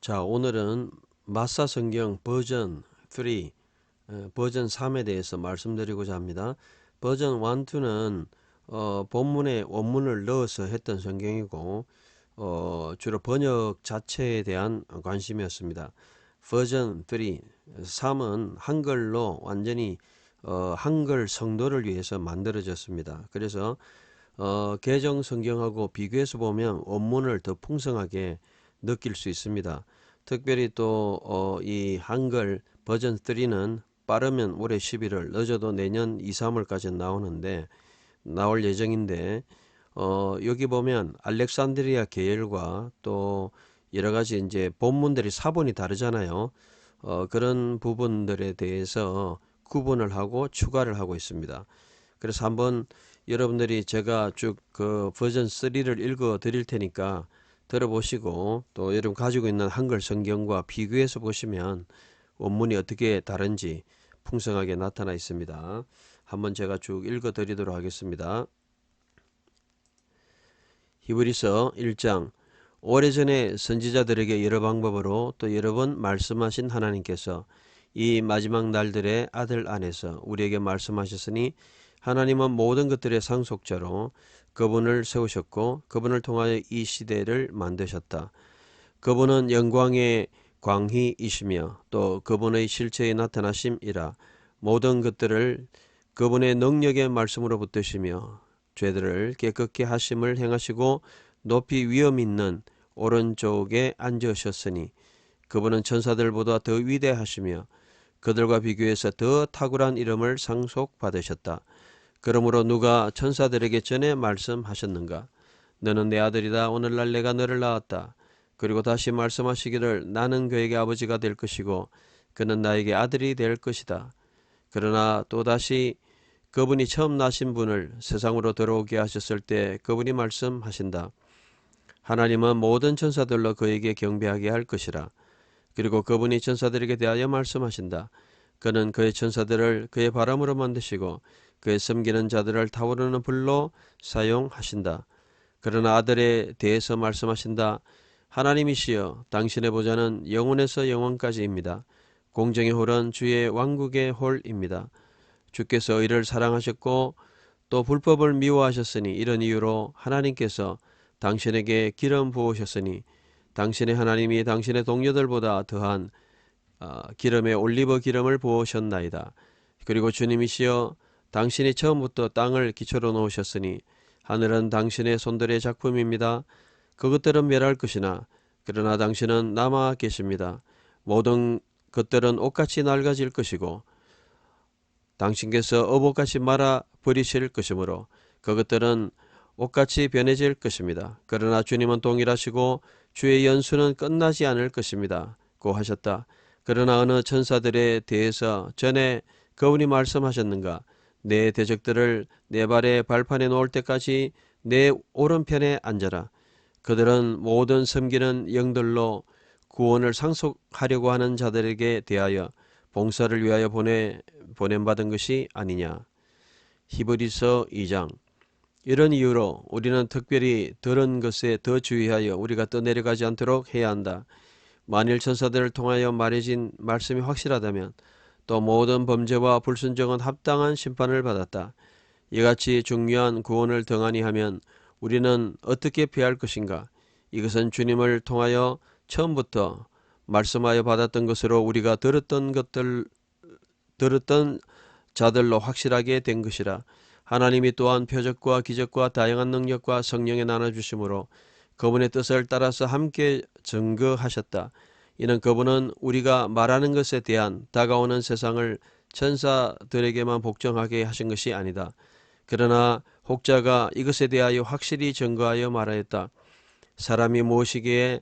자, 오늘은 마사 성경 버전 3, 버전 3에 대해서 말씀드리고자 합니다. 버전 1, 2는 본문에 원문을 넣어서 했던 성경이고 주로 번역 자체에 대한 관심이었습니다. 버전 3, 3은 한글로 완전히 한글 성도를 위해서 만들어졌습니다. 그래서 개정 성경하고 비교해서 보면 원문을 더 풍성하게 느낄 수 있습니다. 특별히 또 이 한글 버전 3는 빠르면 올해 11월, 늦어도 내년 2, 3월까지 나올 예정인데 여기 보면 알렉산드리아 계열과 또 여러 가지 이제 본문들이 사본이 다르잖아요. 그런 부분들에 대해서 구분을 하고 추가를 하고 있습니다. 그래서 한번 여러분들이 제가 쭉 그 버전 3를 읽어 드릴 테니까 들어보시고 또 여러분 가지고 있는 한글 성경과 비교해서 보시면 원문이 어떻게 다른지 풍성하게 나타나 있습니다. 한번 제가 쭉 읽어 드리도록 하겠습니다. 히브리서 1장. 오래전에 선지자들에게 여러 방법으로 또 여러 번 말씀하신 하나님께서 이 마지막 날들의 아들 안에서 우리에게 말씀하셨으니 하나님은 모든 것들의 상속자로 그분을 세우셨고 그분을 통하여 이 시대를 만드셨다. 그분은 영광의 광희이시며 또 그분의 실체에 나타나심이라 모든 것들을 그분의 능력의 말씀으로 붙드시며 죄들을 깨끗게 하심을 행하시고 높이 위엄 있는 오른쪽에 앉으셨으니 그분은 천사들보다 더 위대하시며 그들과 비교해서 더 탁월한 이름을 상속받으셨다. 그러므로 누가 천사들에게 전에 말씀하셨는가? 너는 내 아들이다. 오늘날 내가 너를 낳았다. 그리고 다시 말씀하시기를 나는 그에게 아버지가 될 것이고 그는 나에게 아들이 될 것이다. 그러나 또다시 그분이 처음 나신 분을 세상으로 들어오게 하셨을 때 그분이 말씀하신다. 하나님은 모든 천사들로 그에게 경배하게 할 것이라. 그리고 그분이 천사들에게 대하여 말씀하신다. 그는 그의 천사들을 그의 바람으로 만드시고 그의 섬기는 자들을 타오르는 불로 사용하신다. 그러나 아들에 대해서 말씀하신다. 하나님이시여 당신의 보좌는 영원에서 영원까지입니다. 공정의 홀은 주의 왕국의 홀입니다. 주께서 의를 사랑하셨고 또 불법을 미워하셨으니 이런 이유로 하나님께서 당신에게 기름 부으셨으니 당신의 하나님이 당신의 동료들보다 더한 기름에 올리브 기름을 부으셨나이다. 그리고 주님이시여 당신이 처음부터 땅을 기초로 놓으셨으니 하늘은 당신의 손들의 작품입니다. 그것들은 멸할 것이나 그러나 당신은 남아 계십니다. 모든 것들은 옷같이 낡아질 것이고 당신께서 어복같이 말아 버리실 것이므로 그것들은 옷같이 변해질 것입니다. 그러나 주님은 동일하시고 주의 연수는 끝나지 않을 것입니다. 고 하셨다. 그러나 어느 천사들에 대해서 전에 그분이 말씀하셨는가? 내 대적들을 내 발의 발판에 놓을 때까지 내 오른편에 앉아라. 그들은 모든 섬기는 영들로 구원을 상속하려고 하는 자들에게 대하여 봉사를 위하여 보냄받은 것이 아니냐. 히브리서 2장. 이런 이유로 우리는 특별히 들은 것에 더 주의하여 우리가 떠내려가지 않도록 해야 한다. 만일 천사들을 통하여 말해진 말씀이 확실하다면 또 모든 범죄와 불순종은 합당한 심판을 받았다. 이같이 중요한 구원을 등한히 하면 우리는 어떻게 피할 것인가? 이것은 주님을 통하여 처음부터 말씀하여 받았던 것으로 우리가 들었던 자들로 확실하게 된 것이라. 하나님이 또한 표적과 기적과 다양한 능력과 성령에 나눠주심으로 그분의 뜻을 따라서 함께 증거하셨다. 이는 그분은 우리가 말하는 것에 대한 다가오는 세상을 천사들에게만 복종하게 하신 것이 아니다. 그러나 혹자가 이것에 대하여 확실히 증거하여 말하였다. 사람이 무엇이기에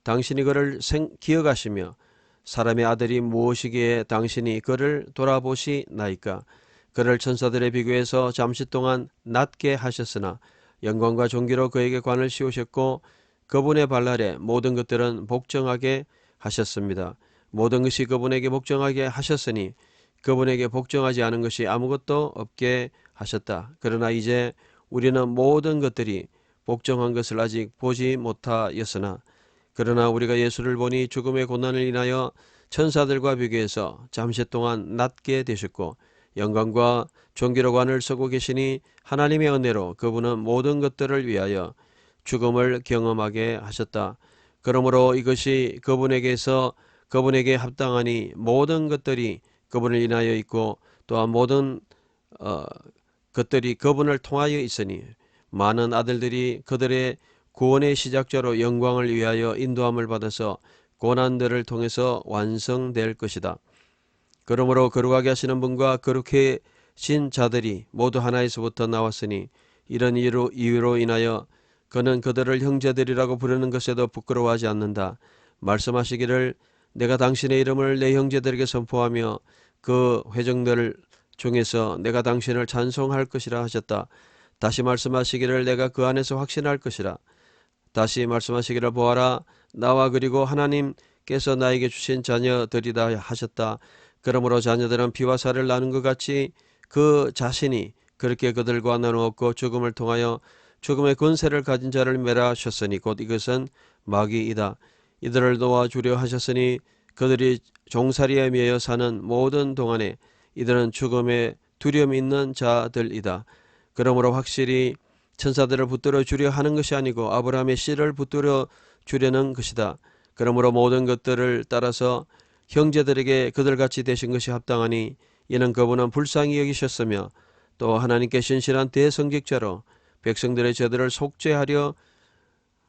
당신이 그를 기억하시며 사람의 아들이 무엇이기에 당신이 그를 돌아보시나이까. 그를 천사들에 비교해서 잠시 동안 낮게 하셨으나 영광과 존귀로 그에게 관을 씌우셨고 그분의 발날에 모든 것들은 복종하게 하셨습니다. 모든 것이 그분에게 복종하게 하셨으니 그분에게 복종하지 않은 것이 아무것도 없게 하셨다. 그러나 이제 우리는 모든 것들이 복종한 것을 아직 보지 못하였으나 그러나 우리가 예수를 보니 죽음의 고난을 인하여 천사들과 비교해서 잠시 동안 낮게 되셨고 영광과 존귀로 관을 서고 계시니 하나님의 은혜로 그분은 모든 것들을 위하여 죽음을 경험하게 하셨다. 그러므로 이것이 그분에게 합당하니 모든 것들이 그분을 인하여 있고 또한 모든 것들이 그분을 통하여 있으니 많은 아들들이 그들의 구원의 시작자로 영광을 위하여 인도함을 받아서 고난들을 통해서 완성될 것이다. 그러므로 거룩하게 하시는 분과 거룩해진 자들이 모두 하나에서부터 나왔으니 이런 이유로 인하여 그는 그들을 형제들이라고 부르는 것에도 부끄러워하지 않는다. 말씀하시기를 내가 당신의 이름을 내 형제들에게 선포하며 그 회중들 중에서 내가 당신을 찬송할 것이라 하셨다. 다시 말씀하시기를 내가 그 안에서 확신할 것이라. 다시 말씀하시기를 보아라 나와 그리고 하나님께서 나에게 주신 자녀들이다 하셨다. 그러므로 자녀들은 피와 살을 나눈 것 같이 그 자신이 그렇게 그들과 나누었고 죽음을 통하여 죽음의 권세를 가진 자를 멸하셨으니 곧 이것은 마귀이다. 이들을 도와주려 하셨으니 그들이 종살이에 매여 사는 모든 동안에 이들은 죽음에 두려움이 있는 자들이다. 그러므로 확실히 천사들을 붙들어 주려 하는 것이 아니고 아브라함의 씨를 붙들어 주려는 것이다. 그러므로 모든 것들을 따라서 형제들에게 그들같이 되신 것이 합당하니 이는 그분은 불쌍히 여기셨으며 또 하나님께 신실한 대성직자로 백성들의 죄들을 속죄하려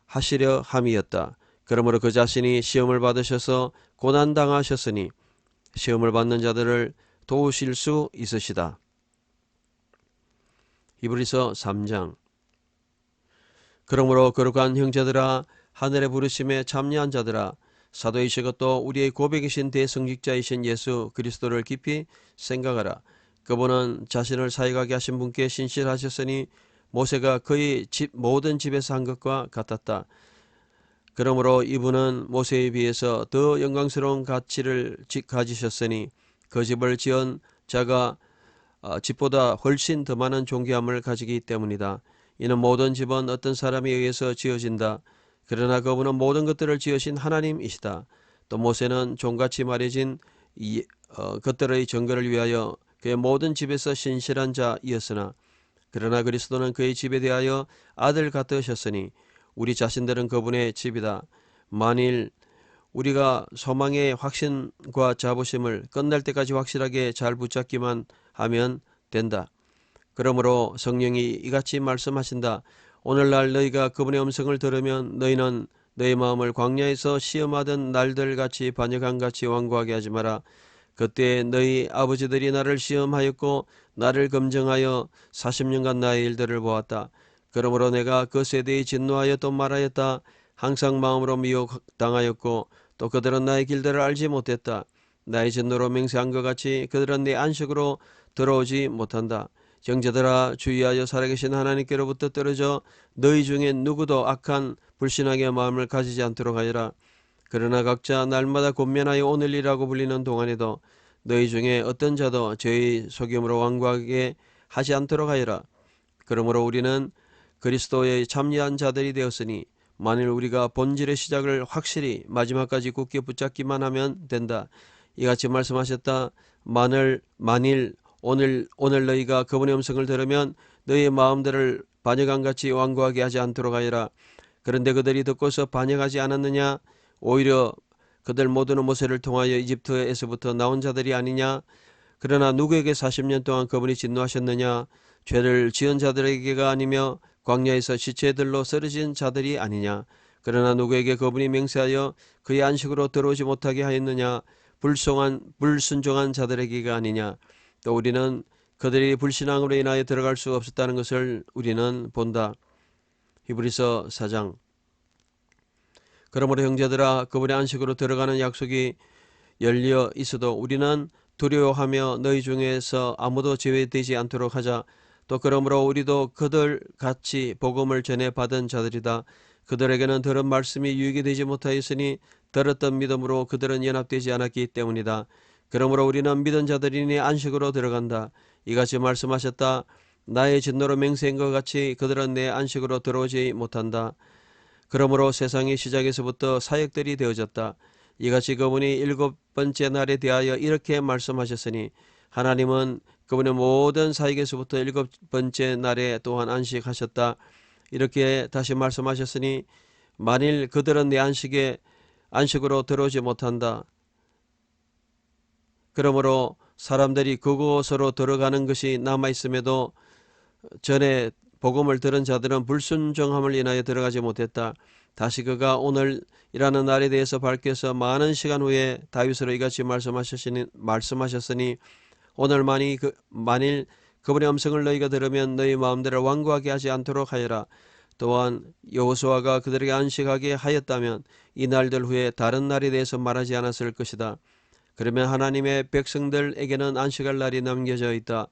하시려 함이었다. 그러므로 그 자신이 시험을 받으셔서 고난당하셨으니 시험을 받는 자들을 도우실 수 있으시다. 히브리서 3장. 그러므로 거룩한 형제들아 하늘의 부르심에 참여한 자들아 사도이시고 또 우리의 고백이신 대성직자이신 예수 그리스도를 깊이 생각하라. 그분은 자신을 사역하게 하신 분께 신실하셨으니 모세가 그의 모든 집에서 한 것과 같았다. 그러므로 이분은 모세에 비해서 더 영광스러운 가치를 가지셨으니 그 집을 지은 자가 집보다 훨씬 더 많은 존귀함을 가지기 때문이다. 이는 모든 집은 어떤 사람에 의해서 지어진다. 그러나 그분은 모든 것들을 지으신 하나님이시다. 또 모세는 종같이 말해진 것들의 증거를 위하여 그의 모든 집에서 신실한 자이었으나 그러나 그리스도는 그의 집에 대하여 아들 같으셨으니 우리 자신들은 그분의 집이다. 만일 우리가 소망의 확신과 자부심을 끝날 때까지 확실하게 잘 붙잡기만 하면 된다. 그러므로 성령이 이같이 말씀하신다. 오늘날 너희가 그분의 음성을 들으면 너희는 너희 마음을 광야에서 시험하던 날들같이 반역함같이 완고하게 하지 마라. 그때 너희 아버지들이 나를 시험하였고 나를 검증하여 40년간 나의 일들을 보았다. 그러므로 내가 그 세대에 진노하여 또 말하였다. 항상 마음으로 미혹당하였고 또 그들은 나의 길들을 알지 못했다. 나의 진노로 맹세한 것 같이 그들은 내 안식으로 들어오지 못한다. 형제들아 주의하여 살아계신 하나님께로부터 떨어져 너희 중에 누구도 악한 불신앙의 마음을 가지지 않도록 하여라. 그러나 각자 날마다 권면하여 오늘이라고 불리는 동안에도 너희 중에 어떤 자도 죄의 속임으로 완고하게 하지 않도록 하여라. 그러므로 우리는 그리스도의 참여한 자들이 되었으니 만일 우리가 본질의 시작을 확실히 마지막까지 굳게 붙잡기만 하면 된다. 이같이 말씀하셨다. 만일 오늘 너희가 그분의 음성을 들으면 너희의 마음들을 반역함같이 완고하게 하지 않도록 하여라. 그런데 그들이 듣고서 반역하지 않았느냐? 오히려 그들 모두는 모세를 통하여 이집트에서부터 나온 자들이 아니냐? 그러나 누구에게 40년 동안 그분이 진노하셨느냐? 죄를 지은 자들에게가 아니며 광야에서 시체들로 쓰러진 자들이 아니냐? 그러나 누구에게 그분이 맹세하여 그의 안식으로 들어오지 못하게 하였느냐? 불순종한 자들에게가 아니냐? 또 우리는 그들이 불신앙으로 인하여 들어갈 수 없었다는 것을 우리는 본다. 히브리서 4장. 그러므로 형제들아 그분의 안식으로 들어가는 약속이 열려 있어도 우리는 두려워하며 너희 중에서 아무도 제외되지 않도록 하자. 또 그러므로 우리도 그들 같이 복음을 전해 받은 자들이다. 그들에게는 들은 말씀이 유익이 되지 못하였으니 들었던 믿음으로 그들은 연합되지 않았기 때문이다. 그러므로 우리는 믿은 자들이니 안식으로 들어간다. 이같이 말씀하셨다. 나의 진노로 맹세한 것 같이 그들은 내 안식으로 들어오지 못한다. 그러므로 세상의 시작에서부터 사역들이 되어졌다. 이같이 그분이 일곱 번째 날에 대하여 이렇게 말씀하셨으니 하나님은 그분의 모든 사역에서부터 일곱 번째 날에 또한 안식하셨다. 이렇게 다시 말씀하셨으니 만일 그들은 내 안식으로 들어오지 못한다. 그러므로 사람들이 그곳으로 들어가는 것이 남아있음에도 전에 복음을 들은 자들은 불순종함을 인하여 들어가지 못했다. 다시 그가 오늘이라는 날에 대해서 밝혀서 많은 시간 후에 다윗으로 이같이 말씀하셨으니 오늘 만일 그분의 음성을 너희가 들으면 너희 마음대로 완고하게 하지 않도록 하여라. 또한 여호수아가 그들에게 안식하게 하였다면 이 날들 후에 다른 날에 대해서 말하지 않았을 것이다. 그러면 하나님의 백성들에게는 안식할 날이 남겨져 있다.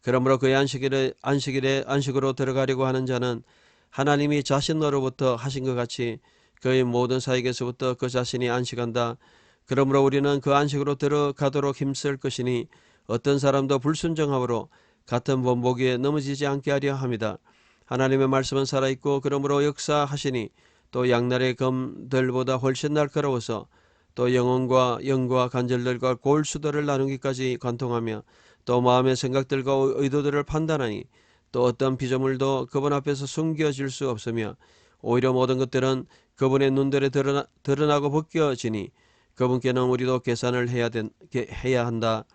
그러므로 그의 안식으로 들어가려고 하는 자는 하나님이 자신으로부터 하신 것 같이 그의 모든 사역에서부터 그 자신이 안식한다. 그러므로 우리는 그 안식으로 들어가도록 힘쓸 것이니 어떤 사람도 불순종함으로 같은 본보기에 넘어지지 않게 하려 합니다. 하나님의 말씀은 살아있고 그러므로 역사하시니 또 양날의 검들보다 훨씬 날카로워서 또 영과 관절들과 골수들을 나누기까지 관통하며 또 마음의 생각들과 의도들을 판단하니 또 어떤 피조물도 그분 앞에서 숨겨질 수 없으며 오히려 모든 것들은 그분의 눈들에 드러나고 벗겨지니 그분께는 우리도 계산을 해야 한다.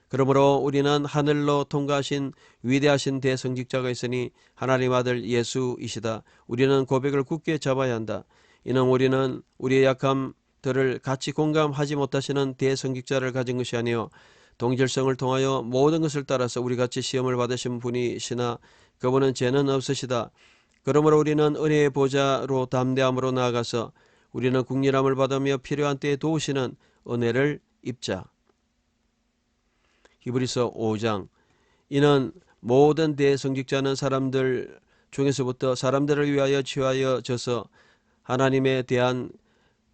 그러므로 우리는 하늘로 통과하신 위대하신 대성직자가 있으니 하나님 아들 예수이시다. 우리는 고백을 굳게 잡아야 한다. 이는 우리는 우리의 약함들을 같이 공감하지 못하시는 대성직자를 가진 것이 아니요 동질성을 통하여 모든 것을 따라서 우리같이 시험을 받으신 분이시나 그분은 죄는 없으시다. 그러므로 우리는 은혜의 보좌로 담대함으로 나아가서 우리는 국률함을 받으며 필요한 때에 도우시는 은혜를 입자. 히브리서 5장. 이는 모든 대성직자는 사람들 중에서부터 사람들을 위하여 취하여져서 하나님에 대한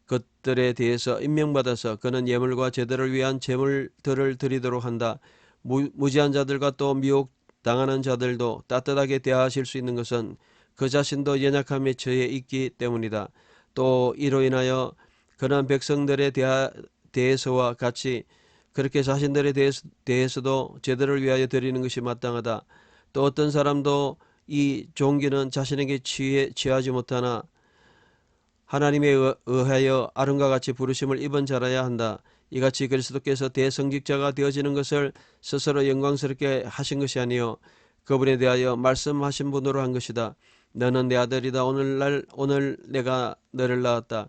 것들에 대해서 임명받아서 그는 예물과 제대를 위한 제물들을 드리도록 한다. 무지한 자들과 또 미혹당하는 자들도 따뜻하게 대하실 수 있는 것은 그 자신도 연약함에 처해 있기 때문이다. 또 이로 인하여 그런 백성들에 대해서와 같이 그렇게 자신들에 대해서도 제대를 위하여 드리는 것이 마땅하다. 또 어떤 사람도 이 종기는 자신에게 취하지 못하나 하나님에 의하여 아름과 같이 부르심을 입은 자라야 한다. 이같이 그리스도께서 대성직자가 되어지는 것을 스스로 영광스럽게 하신 것이 아니요 그분에 대하여 말씀하신 분으로 한 것이다. 너는 내 아들이다. 오늘 내가 너를 낳았다.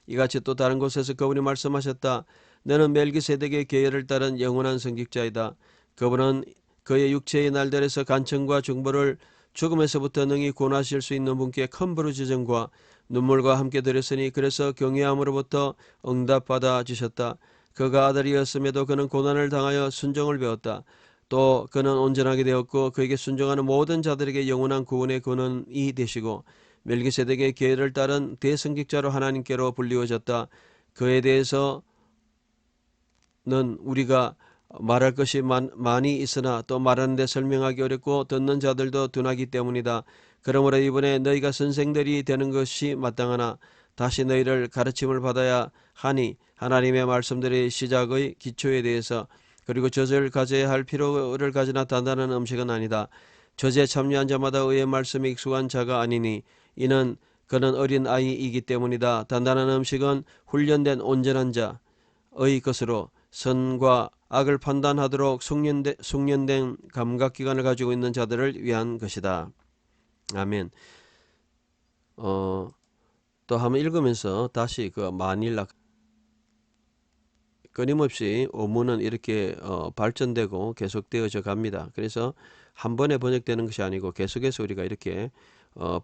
이같이 또 다른 곳에서 그분이 말씀하셨다. 너는 멜기세덱의 계율을 따른 영원한 성직자이다. 그분은 그의 육체의 날들에서 간청과 중보를 죽음에서부터 능히 구원하실 수 있는 분께 큰 부르짖음과 눈물과 함께 드렸으니 그래서 경외함으로부터 응답받아 주셨다. 그가 아들이었음에도 그는 고난을 당하여 순종을 배웠다. 또 그는 온전하게 되었고 그에게 순종하는 모든 자들에게 영원한 구원의 근원이 되시고 멜기세덱의 계율을 따른 대성직자로 하나님께로 불리워졌다. 그에 대해서는 우리가 말할 것이 많이 있으나 또 말하는데 설명하기 어렵고 듣는 자들도 둔하기 때문이다. 그러므로 이번에 너희가 선생들이 되는 것이 마땅하나 다시 너희를 가르침을 받아야 하니 하나님의 말씀들의 시작의 기초에 대해서 그리고 젖을 가져야 할 필요를 가지나 단단한 음식은 아니다. 젖에 참여한 자마다 의의 말씀에 익숙한 자가 아니니 이는 그는 어린 아이이기 때문이다. 단단한 음식은 훈련된 온전한 자의 것으로 선과 악을 판단하도록 숙련된 감각기관을 가지고 있는 자들을 위한 것이다. 아멘. 또 한번 읽으면서 다시 그 만일 끊임없이 어문은 이렇게 발전되고 계속되어져 갑니다. 그래서 한 번에 번역되는 것이 아니고 계속해서 우리가 이렇게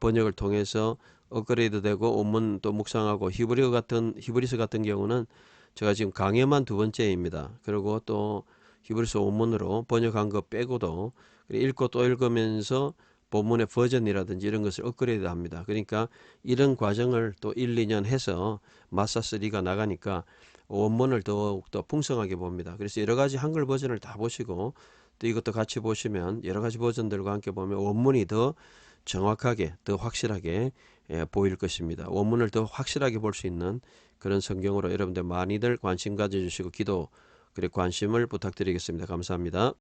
번역을 통해서 업그레이드되고 어문 또 묵상하고 히브리서 같은 경우는 제가 지금 강해만 두 번째입니다. 그리고 또 히브리서 원문으로 번역한 거 빼고도 읽고 또 읽으면서 본문의 버전이라든지 이런 것을 업그레이드 합니다. 그러니까 이런 과정을 또 1, 2년 해서 마사3가 나가니까 원문을 더욱더 풍성하게 봅니다. 그래서 여러 가지 한글 버전을 다 보시고 또 이것도 같이 보시면 여러 가지 버전들과 함께 보면 원문이 더 정확하게 더 확실하게 보일 것입니다. 원문을 더 확실하게 볼 수 있는 그런 성경으로 여러분들 많이들 관심 가져주시고 기도 그리고 관심을 부탁드리겠습니다. 감사합니다.